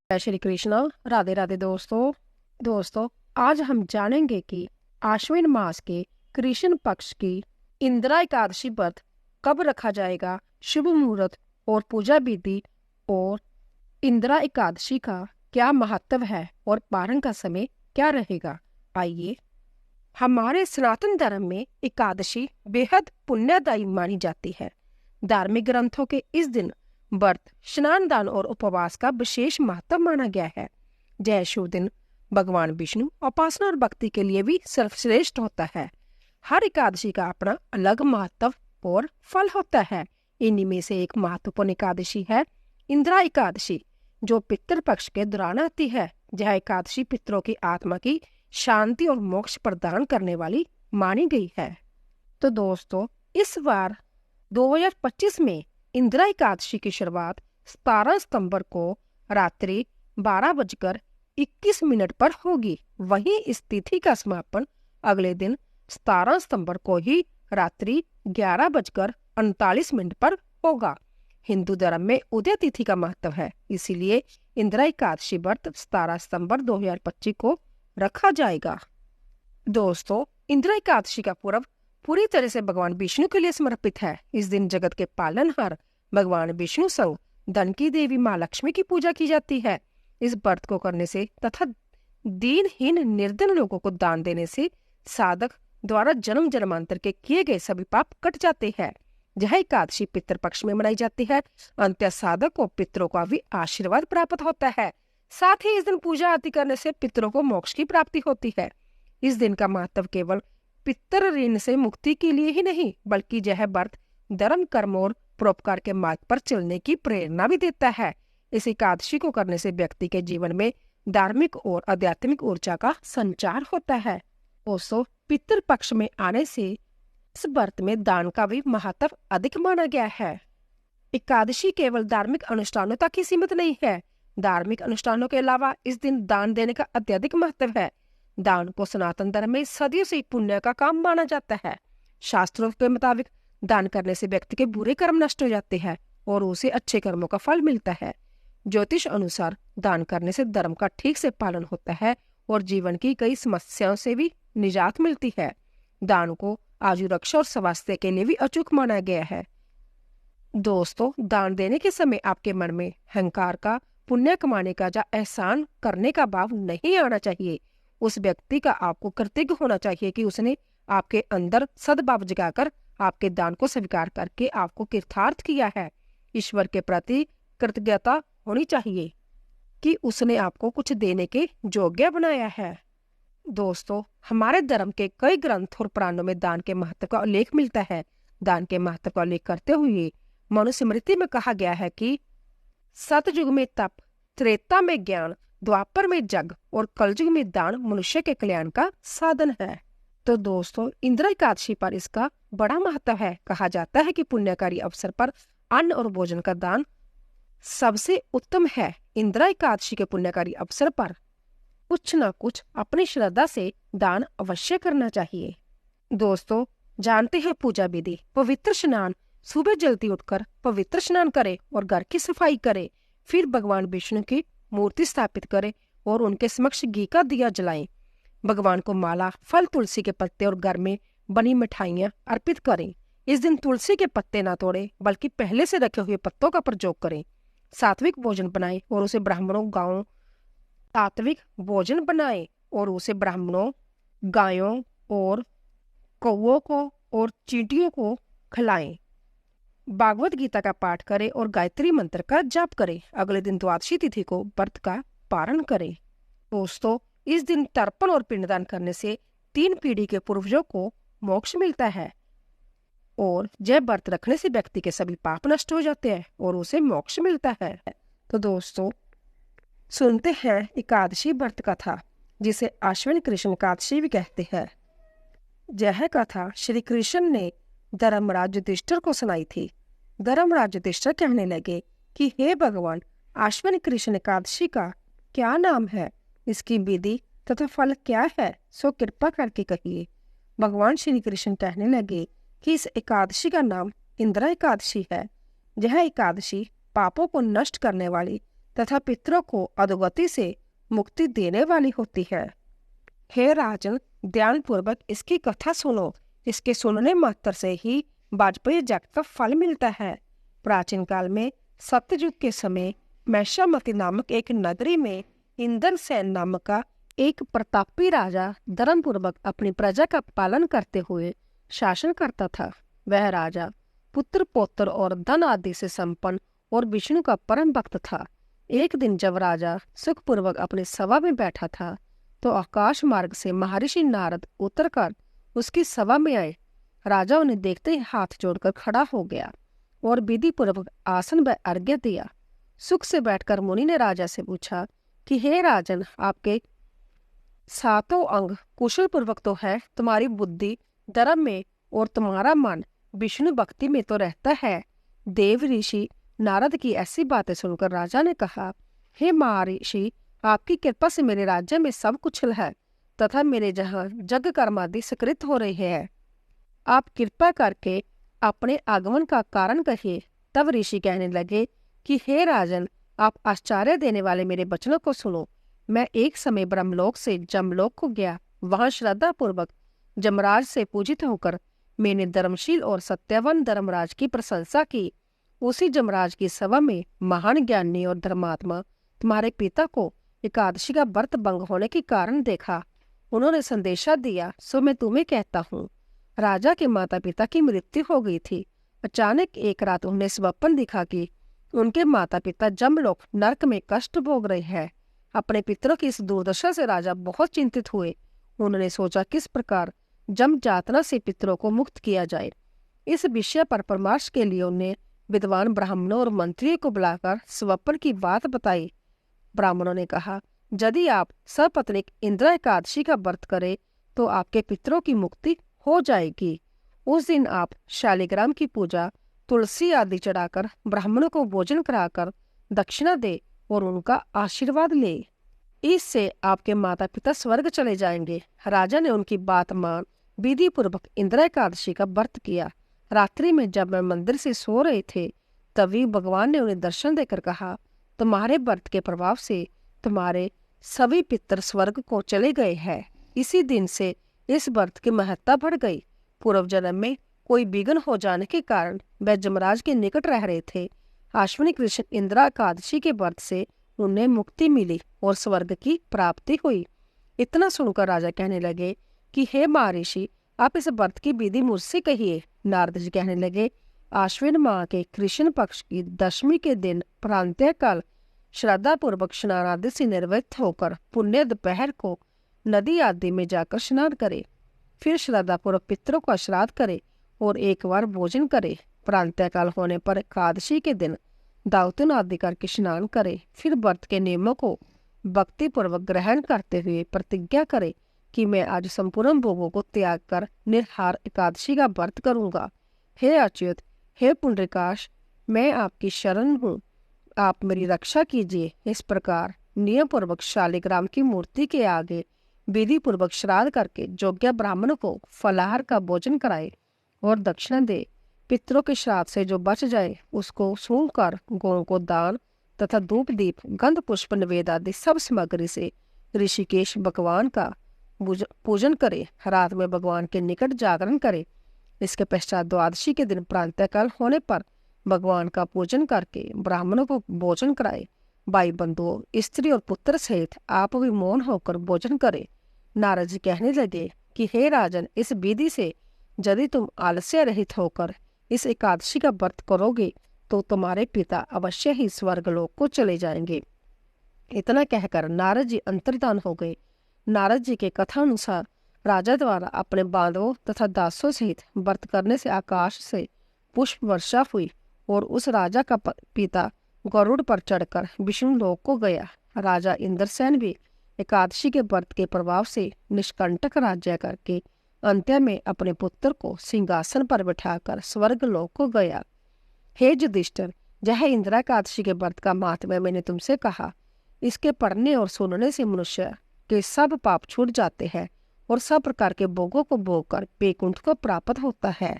जय श्री कृष्णा। राधे राधे दोस्तों आज हम जानेंगे कि आश्विन मास के कृष्ण पक्ष की इंदिरा एकादशी व्रत कब रखा जाएगा, शुभ मुहूर्त और पूजा विधि, और इंदिरा एकादशी का क्या महत्व है और पारण का समय क्या रहेगा। आइए, हमारे सनातन धर्म में एकादशी बेहद पुण्यदायी मानी जाती है। धार्मिक ग्रंथों के इस दिन व्रत, स्नान, दान और उपवास का विशेष महत्व माना गया है। जय शुभ दिन भगवान विष्णु उपासना और भक्ति के लिए भी सर्वश्रेष्ठ होता है। हर एकादशी का अपना अलग महत्व और फल होता है। इन्हीं में से एक महत्वपूर्ण एकादशी है इंदिरा एकादशी, जो पितृ पक्ष के दौरान आती है। यह एकादशी पितरों की आत्मा की शांति और मोक्ष प्रदान करने वाली मानी गई है। तो दोस्तों, इस बार 2025 में इंदिरा एकादशी की शुरुआत 17 सितंबर को रात्रि 12:21 पर होगी। वहीं इस तिथि का समापन अगले दिन 17 सितंबर को ही रात्रि 11:39 पर होगा। हिंदू धर्म में उदय तिथि का महत्व है, इसीलिए इंदिरा एकादशी व्रत 17 सितंबर 2025 को रखा जाएगा। दोस्तों, इंदिरा एकादशी का पर्व पूरी तरह से भगवान विष्णु के लिए समर्पित है। इस दिन जगत के पालनहार भगवान विष्णु संग धन की देवी माँ लक्ष्मी की पूजा की जाती है। इस व्रत को करने से तथा दीनहीन निर्धन लोगों को दान देने से साधक द्वारा जन्म जन्मांतर के किए गए सभी पाप कट जाते हैं। यह एकादशी पितृपक्ष में मनाई जाती है। अंत्य साधक को पितरों का भी आशीर्वाद प्राप्त होता है। साथ ही इस दिन पूजा आदि करने से पितरों को मोक्ष की प्राप्ति होती है। इस दिन का महत्व केवल पितृ ऋण से मुक्ति के लिए ही नहीं, बल्कि यह व्रत धर्म, कर्म और परोपकार के मार्ग पर चलने की प्रेरणा भी देता है। इस एकादशी को करने से व्यक्ति के जीवन में धार्मिक और आध्यात्मिक ऊर्जा का संचार होता है। दोस्तों, पितृ पक्ष में आने से इस व्रत में दान का भी महत्व अधिक माना गया है। एकादशी केवल धार्मिक अनुष्ठानों तक ही सीमित नहीं है। धार्मिक अनुष्ठानों के अलावा इस दिन दान देने का अत्यधिक महत्व है। दान को सनातन धर्म में सदियों से पुण्य का काम माना जाता है। शास्त्रों के मुताबिक दान करने से व्यक्ति के बुरे कर्म नष्ट हो जाते हैं और उसे अच्छे कर्मों का फल मिलता है। ज्योतिष अनुसार दान करने से धर्म का ठीक से पालन होता है और जीवन की कई समस्याओं से भी निजात मिलती है। दान को आयु रक्षा और स्वास्थ्य के लिए भी अचूक माना गया है। दोस्तों, दान देने के समय आपके मन में अहंकार का, पुण्य कमाने का या एहसान करने का भाव नहीं आना चाहिए। उस व्यक्ति का आपको कृतज्ञ होना चाहिए कि उसने आपके अंदर सद्भाव जगाकर आपके दान को स्वीकार करके आपको कृतार्थ किया है। ईश्वर के प्रति कृतज्ञता होनी चाहिए कि उसने आपको कुछ देने के योग्य बनाया है। दोस्तों, हमारे धर्म के कई ग्रंथ और पुराणों में दान के महत्व का उल्लेख मिलता है। दान के महत्व का उल्लेख करते हुए मनुस्मृति में कहा गया है कि सतयुग में तप, त्रेता में ज्ञान, द्वापर में जग और कलयुग में दान मनुष्य के कल्याण का साधन है। तो दोस्तों, इंदिरा एकादशी पर इसका बड़ा महत्व है। कहा जाता है कि पुण्यकारी अवसर पर अन्न और भोजन का दान सबसे उत्तम है। इंदिरा एकादशी के पुण्यकारी अवसर पर कुछ न कुछ अपनी श्रद्धा से दान अवश्य करना चाहिए। दोस्तों, जानते हैं पूजा विधि। पवित्र स्नान, सुबह जल्दी उठकर पवित्र स्नान करें और घर की सफाई करें। फिर भगवान विष्णु की मूर्ति स्थापित करें और उनके समक्ष घी का दिया जलाएं। भगवान को माला, फल, तुलसी के पत्ते और घर में बनी मिठाइयां अर्पित करें। इस दिन तुलसी के पत्ते ना तोड़ें, बल्कि पहले से रखे हुए पत्तों का प्रयोग करें। सात्विक भोजन बनाएं और उसे ब्राह्मणों, गायों और कौओं को और चींटियों को खिलाएं। भागवत गीता का पाठ करें और गायत्री मंत्र का जाप करें। अगले दिन द्वादशी तिथि को व्रत का पारण करें। दोस्तों, इस दिन तर्पण और पिंडदान करने से 3 पीढ़ी के पूर्वजों को मोक्ष मिलता है और यह व्रत रखने से व्यक्ति के सभी पाप नष्ट हो जाते हैं और उसे मोक्ष मिलता है। तो दोस्तों, सुनते हैं एकादशी व्रत कथा, जिसे आश्विन कृष्ण एकादशी भी कहते हैं। यह कथा श्री कृष्ण ने धर्मराज युधिष्ठिर को सुनाई थी। धर्मराज युधिष्ठिर कहने लगे कि हे भगवान, आश्विन कृष्ण एकादशी का क्या नाम है, इसकी विधि तथा फल क्या है, सो कृपा करके कहिए। भगवान श्री कृष्ण कहने लगे कि इस एकादशी का नाम इंदिरा एकादशी है। यह एकादशी पापों को नष्ट करने वाली तथा पितरों को अधोगति से मुक्ति देने वाली होती है। हे राजन, ध्यानपूर्वक इसकी कथा सुनो। इसके सुनने मात्र से ही वाजपेयी जग का फल मिलता है। प्राचीन काल में सत्ययुग के समय मैसामती नामक एक नगरी में इंद्रसेन नामक का एक प्रतापी राजा धर्मपूर्वक अपनी प्रजा का पालन करते हुए शासन करता था। वह राजा पुत्र पौत्र और धन आदि से संपन्न और विष्णु का परम भक्त था। एक दिन जब राजा सुखपूर्वक अपने सभा में बैठा था तो आकाश मार्ग से महर्षि नारद उतरकर उसकी सभा में आए। राजा उन्हें देखते ही हाथ जोड़कर खड़ा हो गया और विधि पूर्वक आसन व अर्घ्य दिया। सुख से बैठकर मुनि ने राजा से पूछा कि हे राजन, आपके सातों अंग कुशल पूर्वक तो है, तुम्हारी बुद्धि धर्म में और तुम्हारा मन विष्णु भक्ति में तो रहता है। देव ऋषि नारद की ऐसी बातें सुनकर राजा ने कहा, हे महर्षि, आपकी कृपा से मेरे राज्य में सब कुशल है तथा मेरे जहाँ जग कर्मादि सकृत हो रहे हैं। आप कृपा करके अपने आगमन का कारण कहिए। तब ऋषि कहने लगे कि हे राजन, आप आश्चर्य देने वाले मेरे वचनों को सुनो। मैं एक समय ब्रह्मलोक से जमलोक को गया। वहां श्रद्धा पूर्वक जमराज से पूजित होकर मैंने धर्मशील और सत्यवान धर्मराज की प्रशंसा की। उसी जमराज की सभा में महान ज्ञानी और धर्मात्मा तुम्हारे पिता को एकादशी का व्रत भंग होने के कारण देखा। उन्होंने संदेशा दिया, सो मैं तुम्हें कहता हूँ। राजा के माता पिता की मृत्यु हो गई थी। अचानक एक रात उन्हें स्वप्न दिखा कि उनके माता पिता जमलोक नरक में कष्ट भोग रहे हैं। अपने पितरों की इस दुर्दशा से राजा बहुत चिंतित हुए। उन्होंने सोचा किस प्रकार जम जातना से पितरों को मुक्त किया जाए। इस विषय पर परामर्श के लिए उन्हें विद्वान ब्राह्मणों और मंत्रियों को बुलाकर स्वप्न की बात बताई। ब्राह्मणों ने कहा, यदि आप सपत्नीक इंदिरा एकादशी का व्रत करें तो आपके पितरों की मुक्ति हो जाएगी। उस दिन आप शालिग्राम की पूजा, तुलसी आदि चढ़ाकर ब्राह्मणों को भोजन कराकर दक्षिणा दे और उनका आशीर्वाद ले। इससे आपके माता पिता स्वर्ग चले जाएंगे। राजा ने उनकी बात मान विधि पूर्वक इंदिरा एकादशी का व्रत किया। रात्रि में जब मैं मंदिर से सो रहे थे तभी भगवान ने उन्हें दर्शन देकर कहा, तुम्हारे व्रत के प्रभाव से तुम्हारे सभी पितर स्वर्ग को चले गए हैं। इसी दिन से इस व्रत की महत्ता बढ़ गई। पूर्व जन्म में कोई विघ्न हो जाने के कारण वह जमराज के निकट रह रहे थे। अश्विनी कृष्ण इंदिरा एकादशी के व्रत से उन्हें मुक्ति मिली और स्वर्ग की प्राप्ति हुई। इतना सुनकर राजा कहने लगे कि हे महर्षि, आप इस व्रत की विधि मुझसे कहिए। नारद जी कहने लगे, आश्विन माह के कृष्ण पक्ष की दशमी के दिन प्रांतः काल श्रद्धा पूर्वक स्नान आदि से निर्वृत्त होकर पुण्य दोपहर को नदी आदि में जाकर स्नान करे। फिर श्रद्धा पूर्वक पितरों का श्राद्ध करे और एक बार भोजन करे। प्रांतः काल होने पर एकादशी के दिन दावतन आदि करके स्नान करे। फिर व्रत के नियमों को भक्ति पूर्वक ग्रहण करते हुए प्रतिज्ञा करे कि मैं आज संपूर्ण भोगों को त्याग कर निर्हार एकादशी का व्रत करूंगा। हे अच्युत, हे पुंडरीकाश, मैं आपकी शरण हूँ, आप मेरी रक्षा कीजिए। इस प्रकार नियम पूर्वक शालिग्राम की मूर्ति के आगे विधि पूर्वक श्राद्ध करके योग्य ब्राह्मण को फलाहार का भोजन कराए और दक्षिणा दे। पितरों के श्राद्ध से जो बच जाए उसको सूंघ कर गौं को दान तथा धूप दीप गंध पुष्प निवेद आदि सब सामग्री से ऋषिकेश भगवान का पूजन करे। रात में भगवान के निकट जागरण करे। इसके पश्चात द्वादशी के दिन प्रातःकाल होने पर भगवान का पूजन करके ब्राह्मणों को भोजन कराए। भाई बंधुओं, स्त्री और पुत्र सहित आप भी मौन होकर भोजन करे। नारद जी कहने लगे कि हे राजन, इस विधि से यदि तुम आलस्य रहित होकर इस एकादशी का व्रत करोगे तो तुम्हारे पिता अवश्य ही स्वर्गलोक को चले जाएंगे। इतना कहकर नारद जी अंतर्धान हो गए। नारद जी के कथा अनुसार राजा द्वारा अपने बांधवों तथा दासों सहित व्रत करने से आकाश से पुष्प वर्षा हुई और उस राजा का पिता गरुड़ पर चढ़कर विष्णु लोक को गया। राजा इंद्रसेन भी एकादशी के व्रत के प्रभाव से निष्कंटक राज्य करके अंत्य में अपने पुत्र को सिंहासन पर बिठाकर स्वर्ग लोक को गया। हे युधिष्ठिर, यह इंदिरा एकादशी के व्रत का महात्म्य मैंने तुमसे कहा। इसके पढ़ने और सुनने से मनुष्य के सब पाप छूट जाते हैं और सब प्रकार के भोगों को भोग कर वैकुंठ को प्राप्त होता है।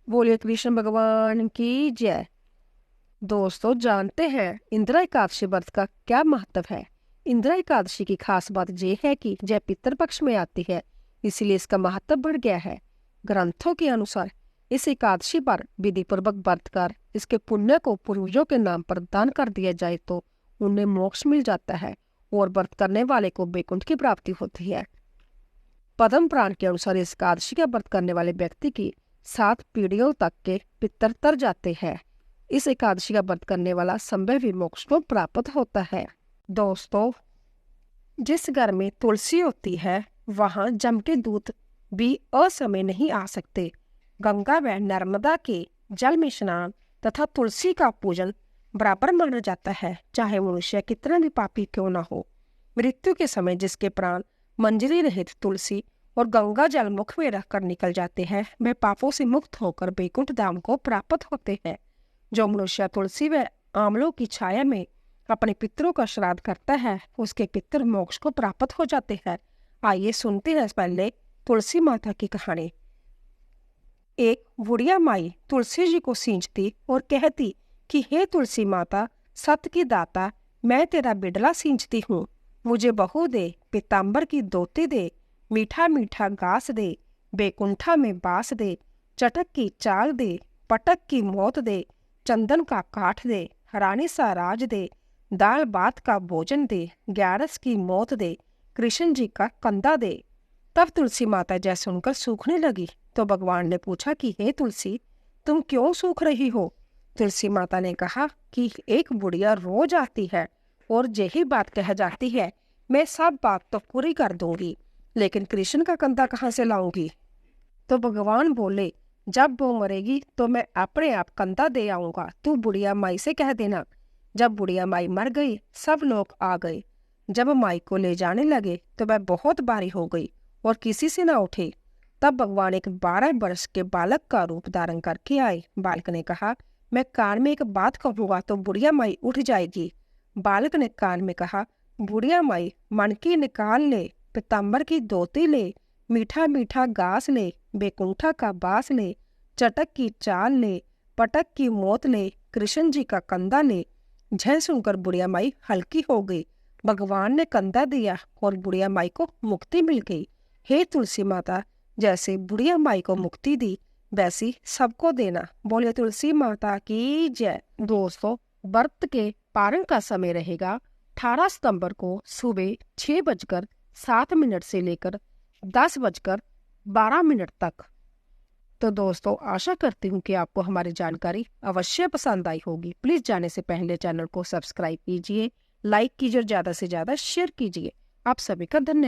बोलिए कृष्ण भगवान की जय। दोस्तों जानते हैं इंदिरा एकादशी व्रत का क्या महत्व है। इंदिरा एकादशी की खास बात यह है कि यह पितृपक्ष में आती है, इसीलिए इसका महत्व बढ़ गया है। ग्रंथों के अनुसार इस एकादशी पर विधि पूर्वक व्रत कर इसके पुण्य को पूर्वजों के नाम पर दान कर दिया जाए तो उन्हें मोक्ष मिल जाता है और व्रत करने वाले को वैकुंठ की प्राप्ति होती है। पद्म पुराण के अनुसार इस एकादशी का व्रत करने वाले व्यक्ति की 7 पीढ़ियों तक के पितर तर जाते हैं। इस एकादशी का व्रत करने वाला संभव ही मोक्ष को प्राप्त होता है। दोस्तों जिस घर में तुलसी होती है वहां जम के दूत भी असमय नहीं आ सकते। गंगा व नर्मदा के जल में स्नान तथा तुलसी का पूजन बराबर माना जाता है, चाहे मनुष्य कितना भी पापी क्यों न हो। मृत्यु के समय जिसके प्राण मंजरी रहित तुलसी और गंगा जल मुख में रखकर निकल जाते हैं, वे पापों से मुक्त होकर वैकुंठ धाम को प्राप्त होते हैं। जो मनुष्य तुलसी व आंवलों की छाया में अपने पितरों का श्राद्ध करता है, उसके पितर मोक्ष को प्राप्त हो जाते हैं। आइए सुनते हैं पहले तुलसी माता की कहानी। एक बुढ़िया माई तुलसी जी को सींचती और कहती कि हे तुलसी माता, सत की दाता, मैं तेरा बिडला सींचती हूँ, मुझे बहू दे, पीताम्बर की धोती दे, मीठा मीठा घास दे, बैकुंठा में बास दे, चटक की चाल दे, पटक की मौत दे, चंदन का काठ दे, रानी सा राज दे, दाल भात का भोजन दे, ग्यारस की मौत दे, कृष्ण जी का कंधा दे। तब तुलसी माता जय सुनकर सूखने लगी तो भगवान ने पूछा कि हे तुलसी, तुम क्यों सूख रही हो। तुलसी माता ने कहा कि एक बुढ़िया रोज आती है और यही बात कह जाती है, मैं सब बात तो पूरी कर दूंगी, लेकिन कृष्ण का कंधा कहाँ से लाऊंगी। तो भगवान बोले, जब वो मरेगी तो मैं अपने आप कंधा दे आऊंगा, तू बुढ़िया माई से कह देना। जब बुढ़िया माई मर गई सब लोग आ गए। जब माई को ले जाने लगे तो वह बहुत भारी हो गई और किसी से न उठे। तब भगवान एक 12 वर्ष के बालक का रूप धारण करके आए। बालक ने कहा, मैं कान में एक बात कहूंगा तो बुढ़िया माई उठ जाएगी। बालक ने कान में कहा, बुढ़िया माई मन की निकाल ले, पीताम्बर की धोती ले, मीठा मीठा घास ले, बैकुंठा का बास ले, चटक की चाल ले, पटक की मौत ले, कृष्ण जी का कंधा ले। झय सुनकर बुढ़िया माई हल्की हो गई। भगवान ने कंधा दिया और बुढ़िया माई को मुक्ति मिल गई। हे तुलसी माता, जैसे बुढ़िया माई को मुक्ति दी वैसी सबको देना। बोले तुलसी माता की जय। दोस्तों व्रत के पारण का समय रहेगा 18 सितंबर को सुबह 6:07 से लेकर 10:12 तक। तो दोस्तों आशा करती हूँ कि आपको हमारी जानकारी अवश्य पसंद आई होगी। प्लीज जाने से पहले चैनल को सब्सक्राइब कीजिए, लाइक कीजिए और ज्यादा से ज्यादा शेयर कीजिए। आप सभी का धन्यवाद।